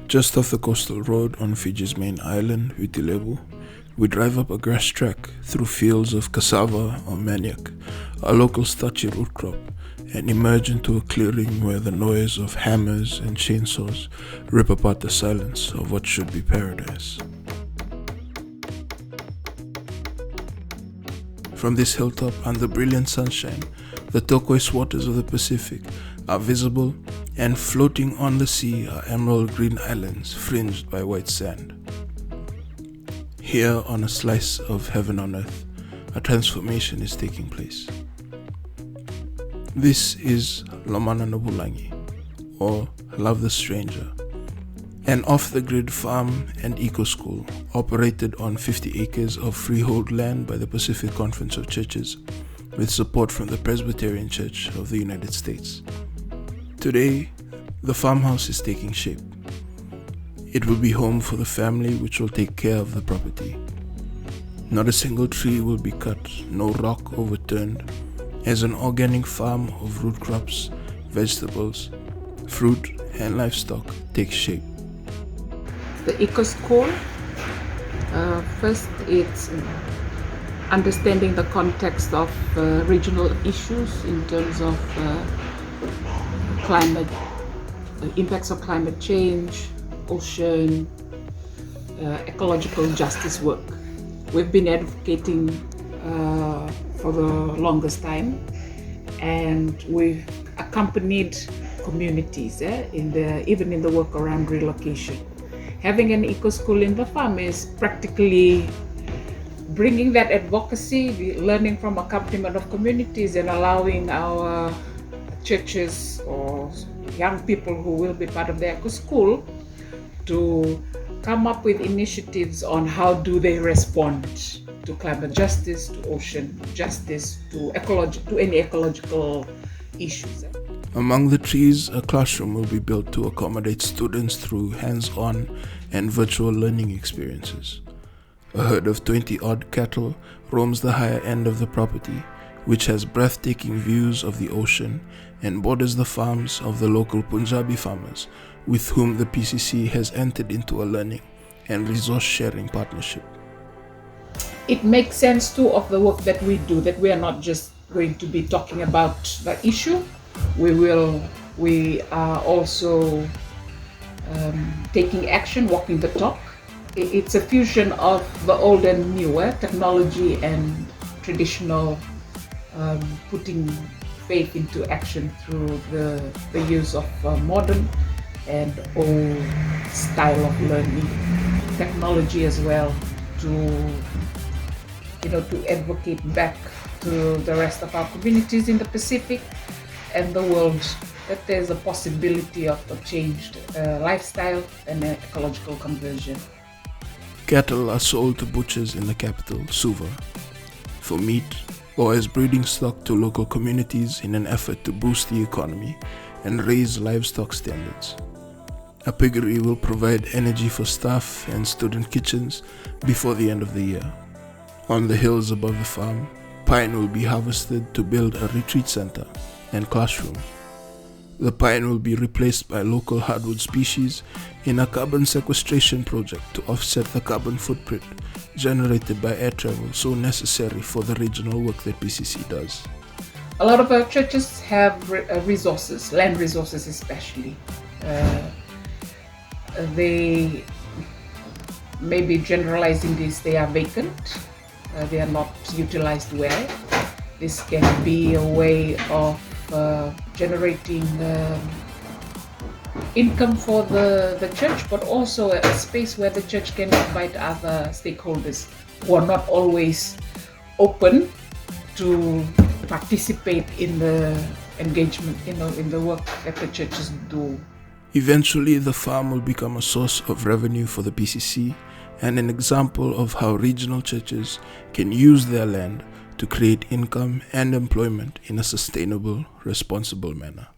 Just off the coastal road on Fiji's main island, Vitilevu, we drive up a grass track through fields of cassava or manioc, a local starchy root crop, and emerge into a clearing where the noise of hammers and chainsaws rip apart the silence of what should be paradise. From this hilltop under brilliant sunshine, the turquoise waters of the Pacific are visible, and floating on the sea are emerald green islands fringed by white sand. Here, on a slice of heaven on earth, a transformation is taking place. This is Lomana no Vulagi, or Love the Stranger, an off-the-grid farm and eco-school operated on 50 acres of freehold land by the Pacific Conference of Churches, with support from the Presbyterian Church of the United States. Today, the farmhouse is taking shape. It will be home for the family which will take care of the property. Not a single tree will be cut, no rock overturned, as an organic farm of root crops, vegetables, fruit and livestock takes shape. The eco school, first it's understanding the context of regional issues in terms of climate, the impacts of climate change, ocean, ecological justice work. We've been advocating for the longest time, and we've accompanied communities even in the work around relocation. Having an eco school in the farm is practically bringing that advocacy, learning from accompaniment of communities, and allowing our churches or young people who will be part of the eco school to come up with initiatives on how do they respond to climate justice, to ocean justice, to any ecological issues. Among the trees, a classroom will be built to accommodate students through hands-on and virtual learning experiences. A herd of 20-odd cattle roams the higher end of the property, which has breathtaking views of the ocean and borders the farms of the local Punjabi farmers, with whom the PCC has entered into a learning and resource-sharing partnership. It makes sense too of the work that we do, that we are not just going to be talking about the issue. We are also taking action, walking the talk. It's a fusion of the old and new, technology and traditional, putting faith into action through the use of modern and old style of learning, technology as well, to advocate back to the rest of our communities in the Pacific and the world that there's a possibility of a changed lifestyle and an ecological conversion. Cattle are sold to butchers in the capital, Suva, for meat or as breeding stock to local communities in an effort to boost the economy and raise livestock standards. A piggery will provide energy for staff and student kitchens before the end of the year. On the hills above the farm, pine will be harvested to build a retreat center and classroom. The pine will be replaced by local hardwood species in a carbon sequestration project to offset the carbon footprint generated by air travel so necessary for the regional work that PCC does. A lot of our churches have resources, land resources especially. They may be generalizing this, they are vacant, they are not utilized well. This can be a way of generating income for the church, but also a space where the church can invite other stakeholders who are not always open to participate in the engagement, in the work that the churches do. Eventually, the farm will become a source of revenue for the PCC and an example of how regional churches can use their land to create income and employment in a sustainable, responsible manner.